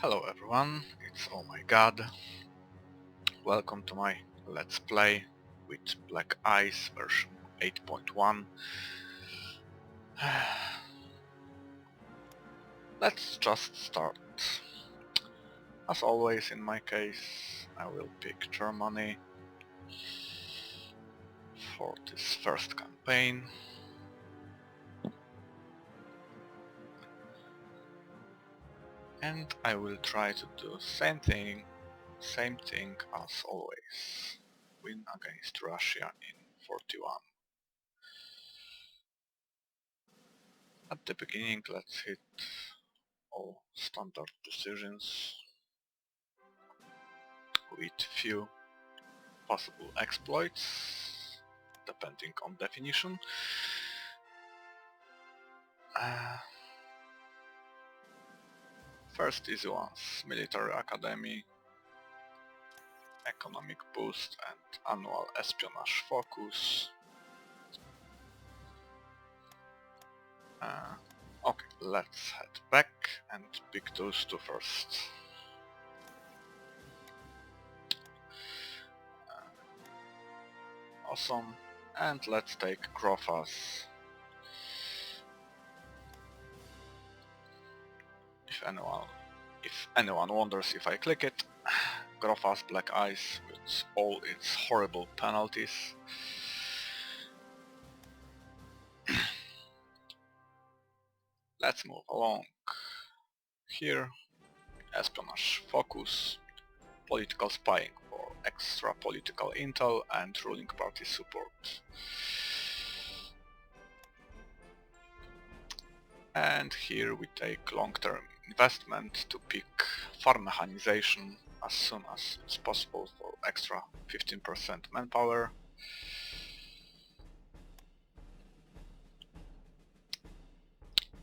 Hello everyone, it's Oh My God. Welcome to my Let's Play with Black Ice version 8.1. Let's just start. As always in my case, I will pick Germany for this first campaign. And I will try to do same thing as always. Win against Russia in 41. At the beginning, let's hit all standard decisions with few possible exploits, depending on definition. First easy ones: military academy, economic boost and annual espionage focus. Okay, let's head back and pick those two first. Awesome, and let's take Grofaz. If anyone wonders if I click it, Grofaz Black Ice with all its horrible penalties. Let's move along. Here, espionage focus, political spying for extra political intel and ruling party support. And here we take long-term investment to pick farm mechanization as soon as it's possible for extra 15% manpower.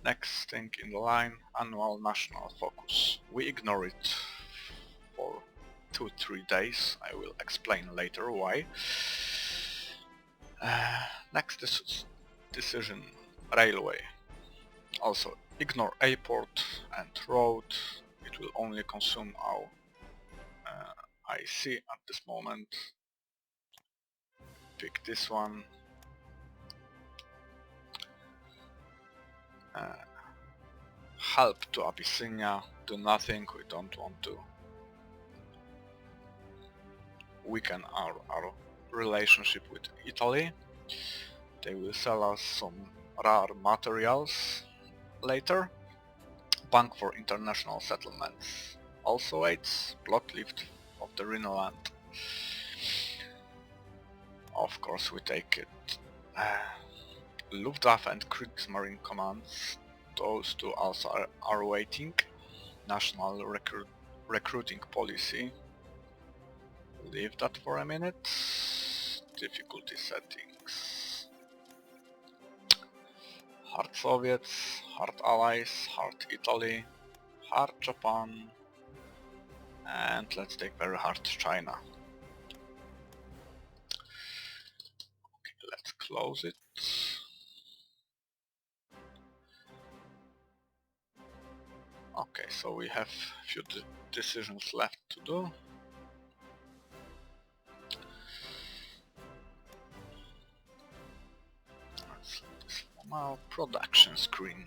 Next thing in the line, annual national focus. We ignore it for 2-3 days, I will explain later why. Next decision, railway. Also ignore airport and road, it will only consume our IC at this moment. Pick this one. Help to Abyssinia, do nothing, we don't want to weaken our relationship with Italy. They will sell us some rare materials later. Bank for International Settlements also aids block lift of the Rhineland. Of course we take it. Luftwaffe and Kriegsmarine commands, those two also are waiting. National recruiting policy, leave that for a minute. Difficulty settings. Hard Soviets, hard Allies, hard Italy, hard Japan, and let's take very hard China. Okay, let's close it. Okay, so we have a few decisions left to do. Let's let this on our production screen.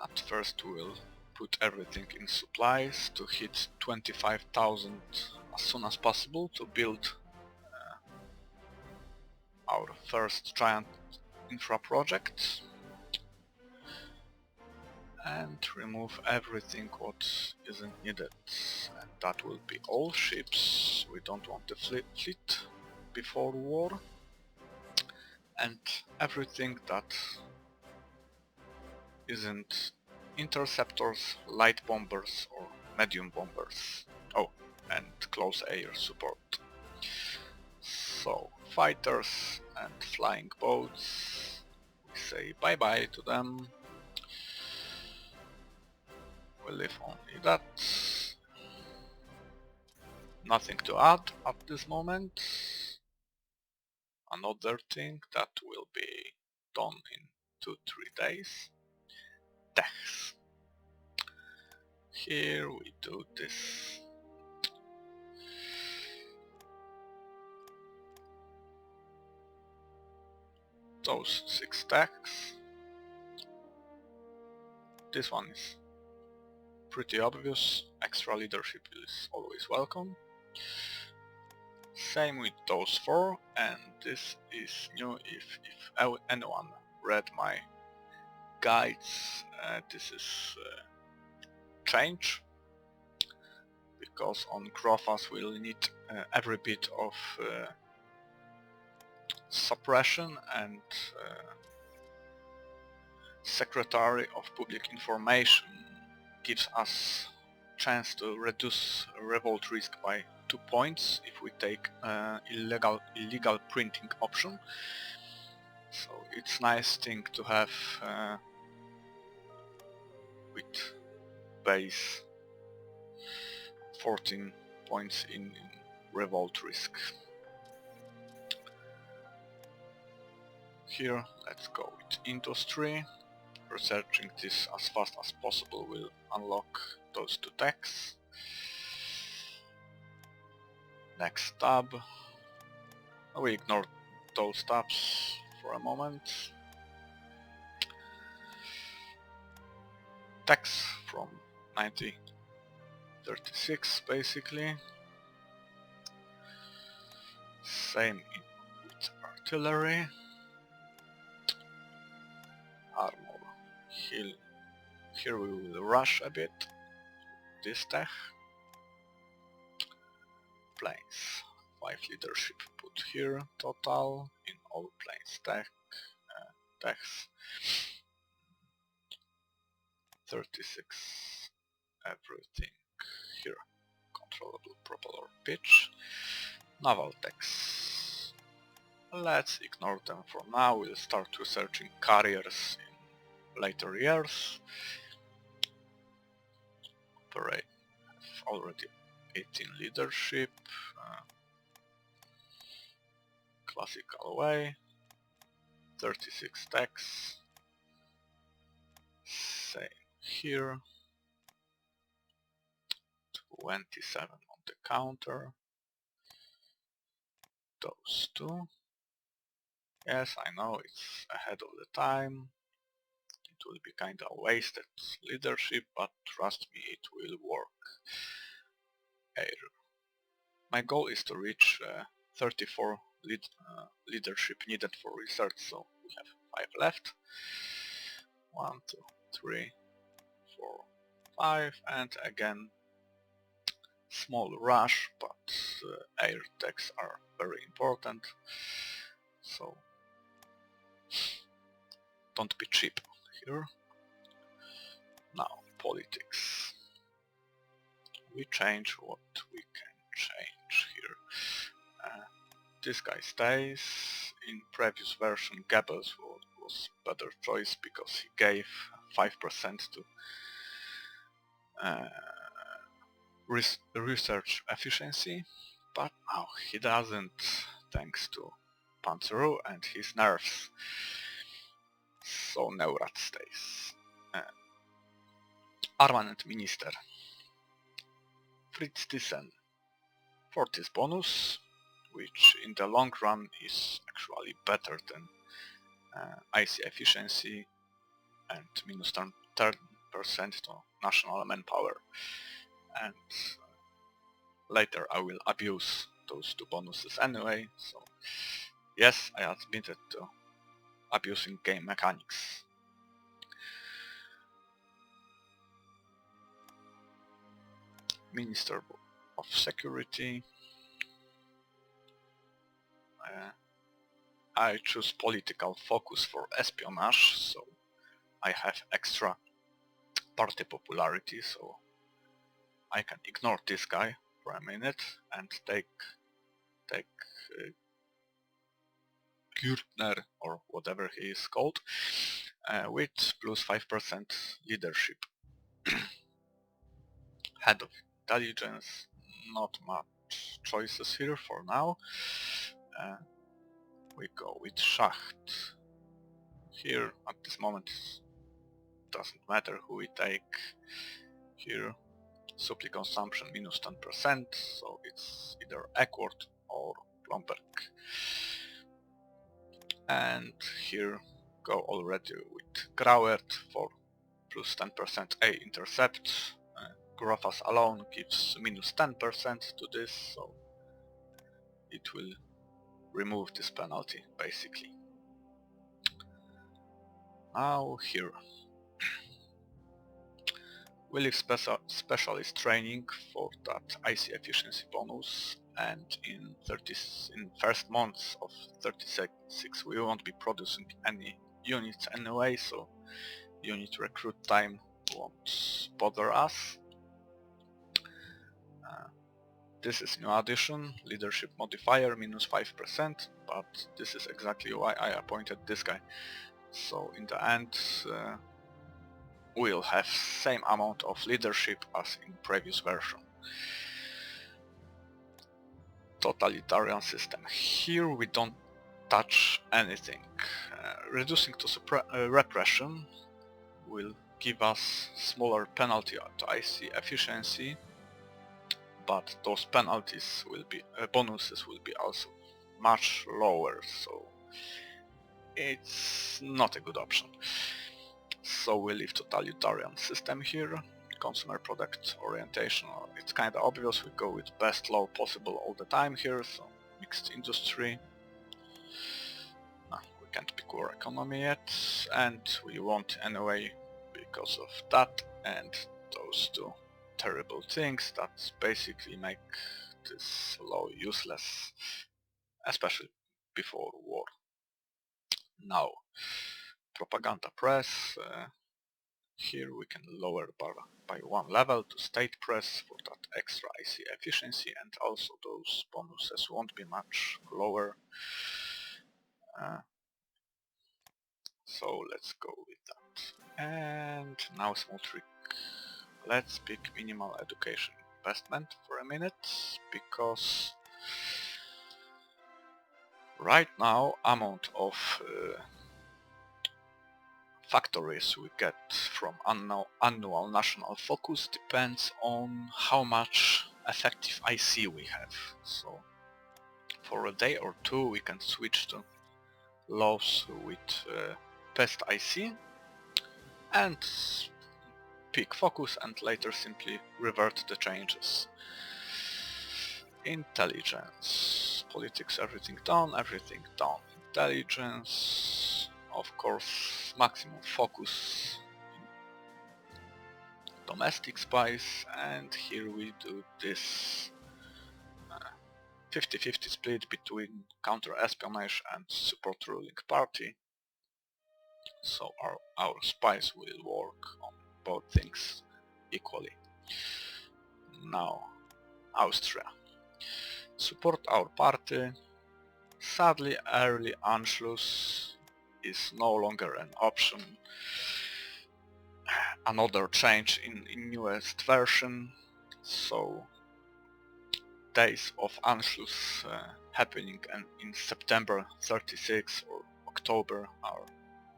At first we'll put everything in supplies to hit 25,000 as soon as possible to build our first giant infra project, and remove everything what isn't needed, and that will be all ships. We don't want the fleet before war, and everything that isn't interceptors, light bombers or medium bombers. Oh, and close air support. So fighters and flying boats, we say bye bye to them. We leave only that. Nothing to add at this moment. Another thing that will be done in 2-3 days. Techs. Here we do this. Those 6 stacks. This one is pretty obvious. Extra leadership is always welcome. Same with those 4, and this is new if anyone read my guides. This is change, because on Grofaz we'll need every bit of suppression, and Secretary of Public Information gives us chance to reduce revolt risk by 2 points if we take illegal printing option. So it's nice thing to have with base 14 points in revolt risk. Here let's go with industry. Researching this as fast as possible will unlock those 2 techs. Next tab. We ignore those tabs for a moment. Techs from 1936 basically. Same with artillery. Armor. Here we will rush a bit. This tech. Planes. 5 leadership put here total in all planes techs. 36 everything here. Controllable propeller pitch. Naval techs. Let's ignore them for now. We'll start researching carriers in later years. Operate already 18 leadership. Classical way. 36 techs. Same here. 27 on the counter. Those 2. Yes, I know it's ahead of the time. It will be kinda wasted leadership, but trust me, it will work. Air. My goal is to reach 34 leadership needed for research, so we have 5 left. 1, 2, 3, 4, 5, and again small rush, but air techs are very important, so don't be cheap here. Now politics. We change what we can change here. This guy stays. In previous version Goebbels was better choice because he gave 5% to research efficiency, but now he doesn't, thanks to Panzeru and his nerfs. So Neurat stays. Armament Minister. Fritz Thyssen for this bonus, which in the long run is actually better than IC efficiency and minus 10% to national manpower. And later I will abuse those 2 bonuses anyway, so yes, I admitted to abusing game mechanics. Minister of Security. I choose political focus for espionage, so I have extra party popularity, so I can ignore this guy for a minute and take Gürtner, or whatever he is called, with plus 5% leadership. Head of Intelligence, not much choices here for now. We go with Schacht. Here at this moment doesn't matter who we take. Here supply consumption minus 10%, so it's either Eckworth or Blomberg. And here go already with Grauert for plus 10% A intercept. Grofaz alone gives minus 10% to this, so it will remove this penalty basically. Now here we leave specialist training for that IC efficiency bonus, and in first months of 36 we won't be producing any units anyway, so unit recruit time won't bother us. This is new addition, leadership modifier minus 5%, but this is exactly why I appointed this guy. So in the end we'll have same amount of leadership as in previous version. Totalitarian system. Here we don't touch anything. Reducing to repression will give us smaller penalty to IC efficiency, but those penalties will be bonuses will be also much lower, so it's not a good option. So we leave totalitarian system here. Consumer product orientation, it's kinda obvious, we go with best law possible all the time here, so mixed industry. We can't pick war economy yet, and we won't anyway because of that and those two terrible things that basically make this law useless, especially before war. Now, propaganda press. Here we can lower by one level to state press for that extra IC efficiency, and also those bonuses won't be much lower. So let's go with that. And now small trick. Let's pick minimal education investment for a minute, because right now amount of factories we get from annual national focus depends on how much effective IC we have. So for a day or two we can switch to laws with best IC and pick focus, and later simply revert the changes. Intelligence, politics, everything down. Intelligence, of course, maximum focus in domestic spies, and here we do this 50-50 split between counter-espionage and support ruling party. So our spies will work on both things equally. Now, Austria. Support our party. Sadly, early Anschluss is no longer an option. Another change in newest version, so days of Anschluss happening in September 36 or October are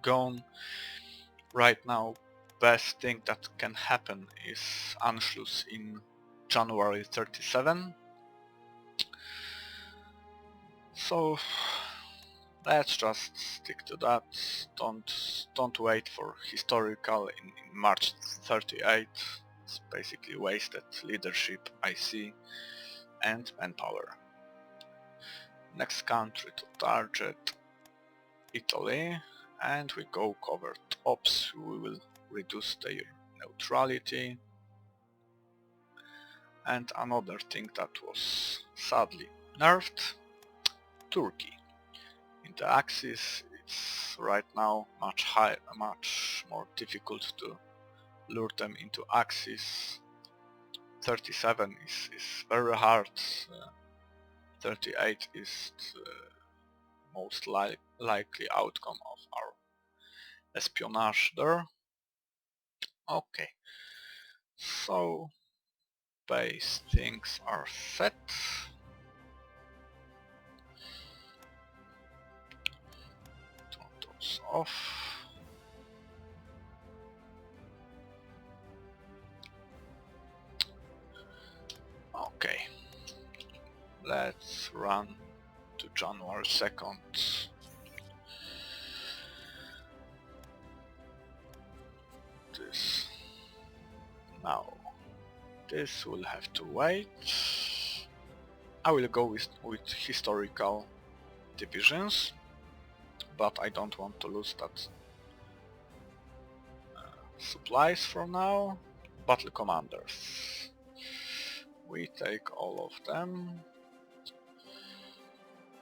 gone. Right now, best thing that can happen is Anschluss in January 37. So let's just stick to that. Don't wait for historical in March 38. It's basically wasted leadership, IC, and manpower. Next country to target, Italy, and we go covert ops. We will reduce their neutrality. And another thing that was sadly nerfed, Turkey. In the Axis, it's right now much more difficult to lure them into Axis. 37 is very hard. 38 is the most likely outcome of our espionage there. Okay, so base things are set. Turn those off. Okay, let's run to January 2nd. This now. This will have to wait. I will go with historical divisions, but I don't want to lose that supplies for now. Battle commanders. We take all of them.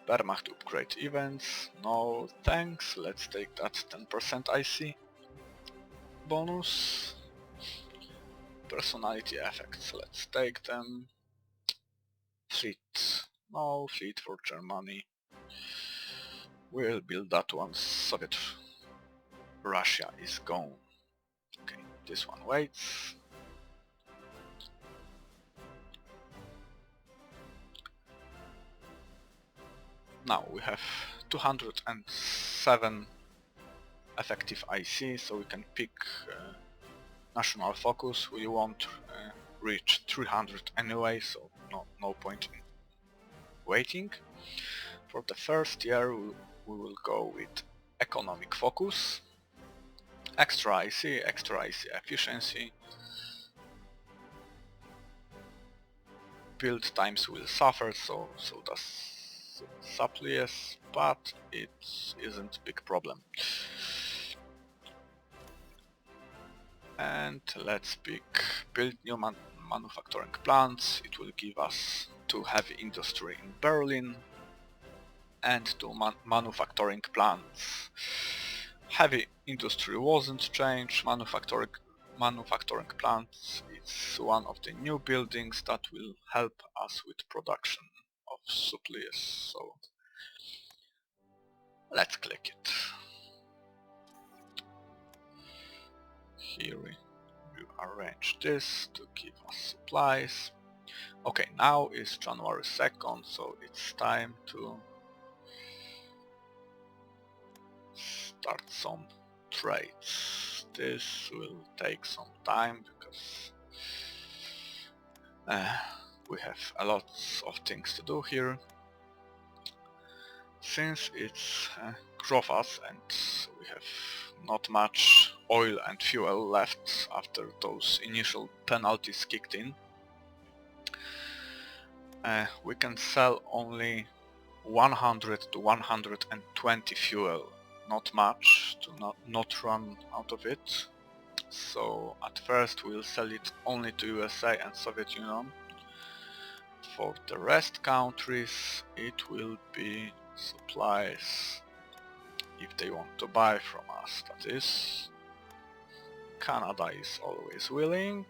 Wehrmacht upgrade events. No thanks. Let's take that 10% IC bonus. Personality effects. Let's take them. Fleet. No fleet for Germany. We'll build that once Soviet Russia is gone. Okay, this one waits. Now we have 207 effective IC, so we can pick national focus. We won't reach 300 anyway, so no point in waiting. For the first year we will go with economic focus, extra IC efficiency. Build times will suffer, so does supplies, but it isn't a big problem. And let's pick build new manufacturing plants. It will give us 2 heavy industry in Berlin and 2 manufacturing plants. Heavy industry wasn't changed. Manufacturing plants is one of the new buildings that will help us with production of supplies, so let's click it. Here we arrange this to give us supplies. Okay, now is January 2nd, so it's time to start some trades. This will take some time because we have a lot of things to do here. Since it's Grofaz and we have not much oil and fuel left after those initial penalties kicked in, we can sell only 100 to 120 fuel, not much, to not run out of it. So at first we'll sell it only to USA and Soviet Union. For the rest countries it will be supplies if they want to buy from us, that is. Canada is always willing.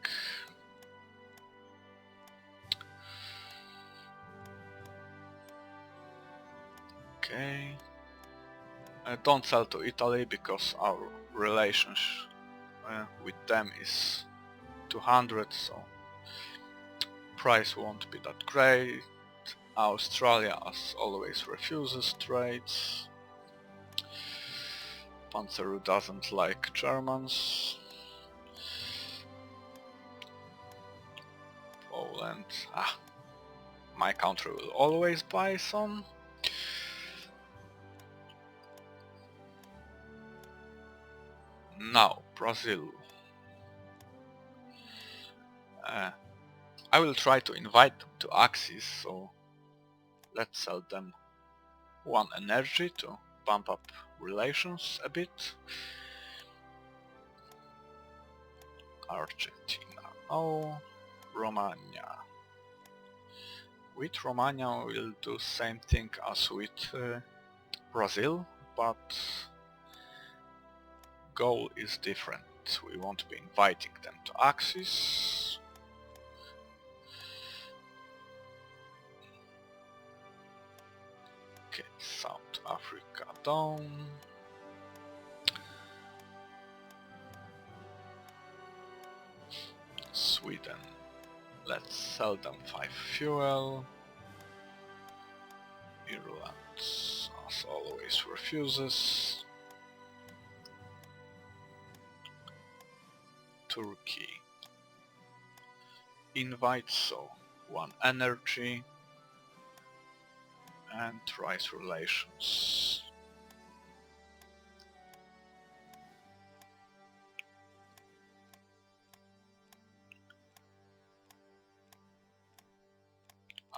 Okay. Don't sell to Italy because our relationship with them is 200, so price won't be that great. Australia as always refuses trades. Panzeru doesn't like Germans. Poland, my country will always buy some. Now, Brazil. I will try to invite them to Axis, so let's sell them 1 energy to bump up relations a bit. Argentina, no. Romania. With Romania we'll do same thing as with Brazil, but goal is different. We won't be inviting them to Axis. Okay, South Africa down. Sweden. Let's sell them 5 fuel. Ireland, as always, refuses. Turkey invites, so 1 energy, and rice relations.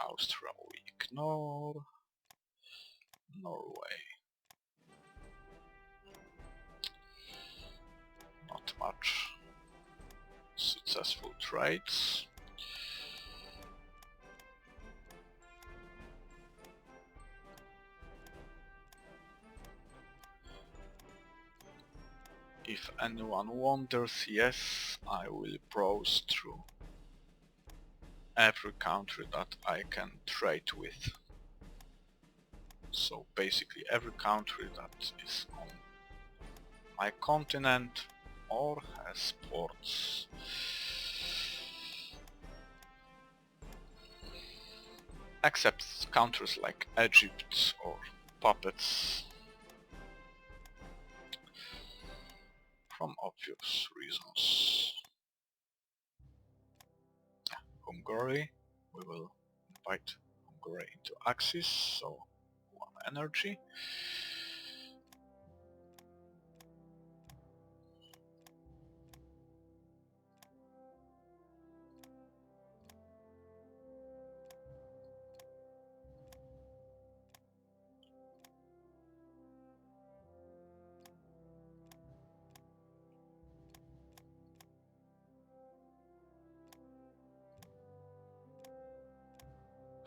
Austria we ignore. Norway. Not much successful trades. If anyone wonders, yes, I will browse through every country that I can trade with. So basically every country that is on my continent or has ports. Except countries like Egypt or puppets, from obvious reasons. Hungary, we will invite Hungary into Axis, so 1 energy.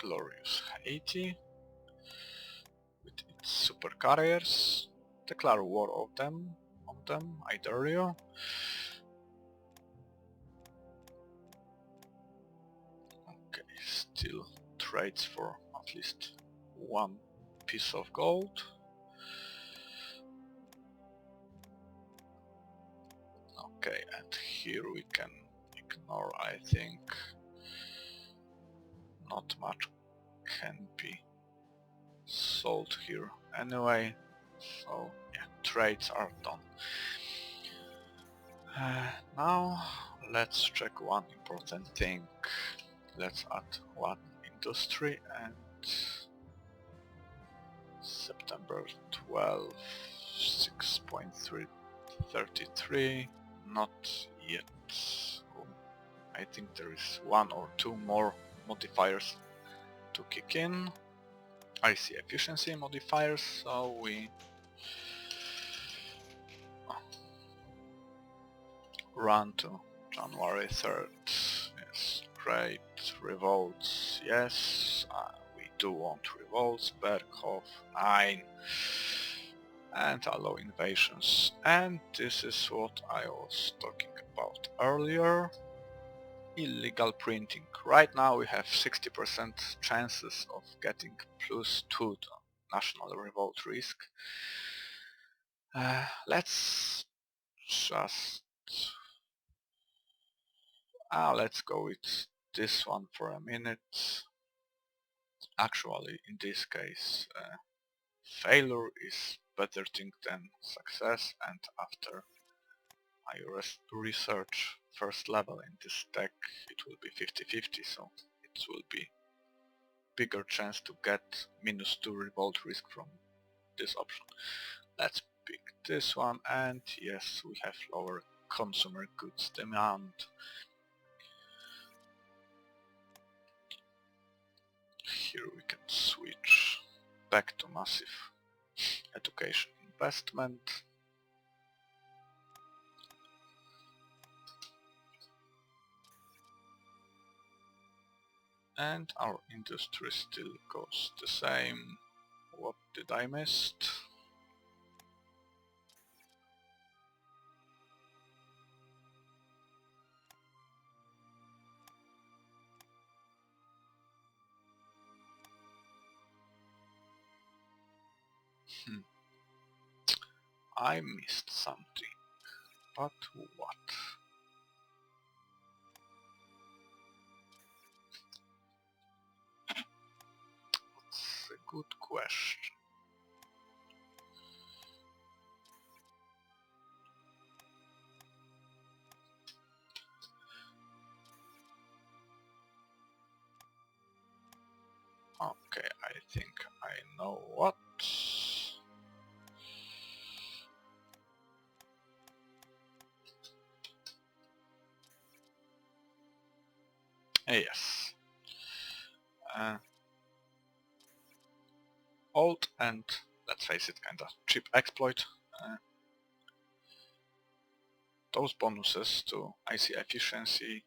Glorious Haiti, with its supercarriers, declare war on them, I dare you. Okay, still trades for at least 1 piece of gold. Okay, and here we can ignore, I think. Not much can be sold here anyway, so yeah, trades are done. Now let's check one important thing. Let's add 1 industry, and September 12, 6.333, not yet. I think there is 1 or 2 more modifiers to kick in. I see efficiency modifiers, so we run to January 3rd. Yes, great. Revolts, yes. We do want revolts. Berghof, 9. And allow invasions. And this is what I was talking about earlier. Illegal printing. Right now we have 60% chances of getting +2 to national revolt risk. Let's just... let's go with this one for a minute. Actually, in this case, failure is better thing than success, and after I research first level in this deck, it will be 50-50, so it will be bigger chance to get -2 revolt risk from this option. Let's pick this one, and yes, we have lower consumer goods demand. Here we can switch back to massive education investment. And our industry still goes the same. What did I miss? I missed something, but what? That's a good question. Okay, I think I know what. Yes. Old and, let's face it, kinda cheap exploit. Those bonuses to IC efficiency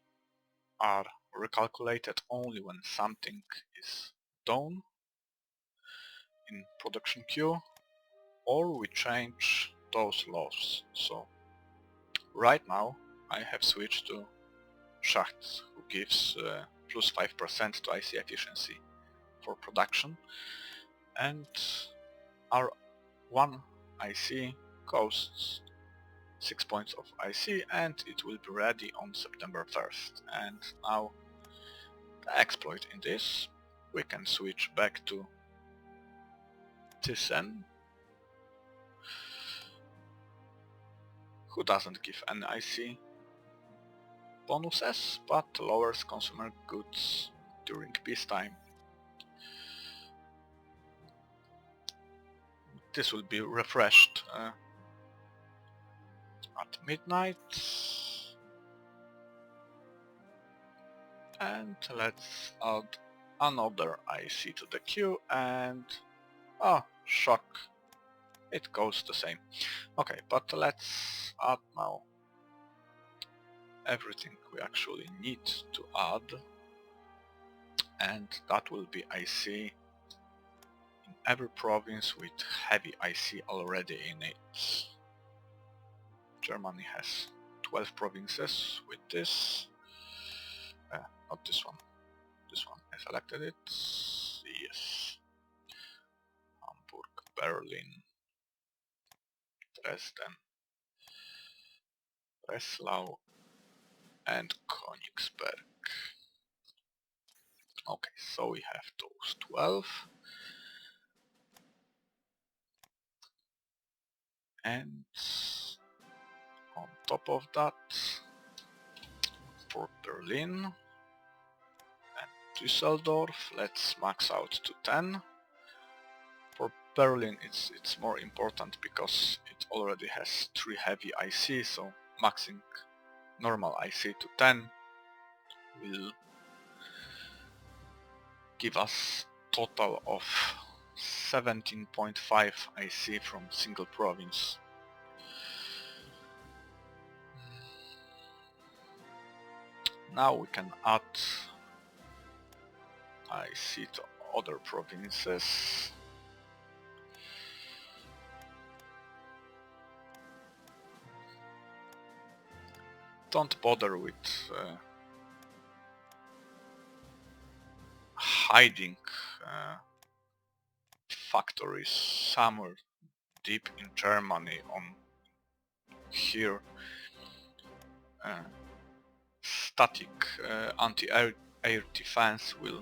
are recalculated only when something is done in production queue or we change those laws. So right now I have switched to Schacht, who gives plus 5% to IC efficiency for production, and our one IC costs 6 points of IC and it will be ready on September 1st. And now the exploit in this, we can switch back to Thyssen, who doesn't give any IC bonuses but lowers consumer goods during peacetime. This will be refreshed at midnight. And let's add another IC to the queue and... oh, shock. It goes the same. Okay, but let's add now everything we actually need to add, and that will be IC in every province with heavy IC already in it. Germany has 12 provinces with this. Not this one. This one, I selected it. Yes. Hamburg, Berlin, Dresden, Breslau, and Königsberg. Okay, so we have those 12. And on top of that, for Berlin and Düsseldorf, let's max out to 10. For Berlin it's more important because it already has 3 heavy IC, so maxing normal IC to 10 will give us total of 17.5 IC from single province. Now we can add IC to other provinces. Don't bother with hiding factories somewhere deep in Germany on here. Static anti-air defense will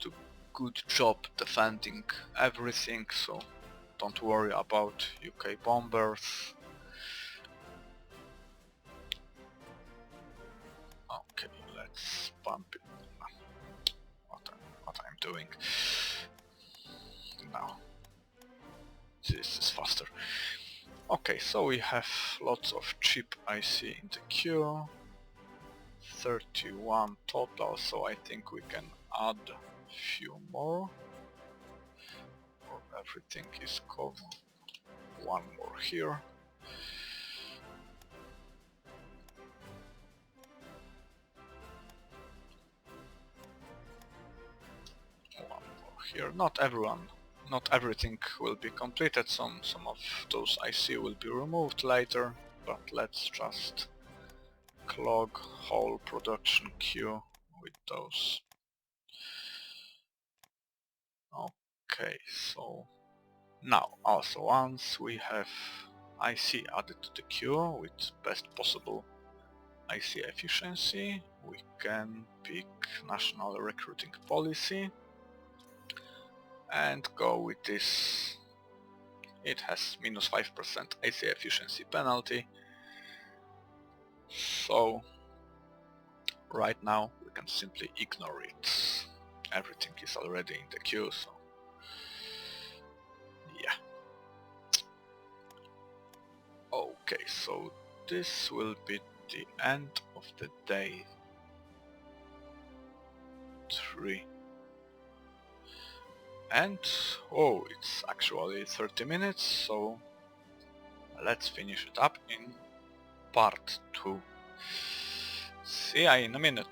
do good job defending everything, so don't worry about UK bombers. Okay, let's bump it. What I'm doing now. This is faster. Okay, so we have lots of cheap IC in the queue. 31 total, so I think we can add a few more. Or everything is covered. One more here. One more here. Not everything will be completed. Some of those IC will be removed later, but let's just clog whole production queue with those. Okay, so now also once we have IC added to the queue with best possible IC efficiency, we can pick national recruiting policy and go with this. It has minus 5% IC efficiency penalty, so right now we can simply ignore it. Everything is already in the queue, so yeah. Okay, so this will be the end of the day 3. And oh, it's actually 30 minutes, so let's finish it up in part 2. See ya in a minute.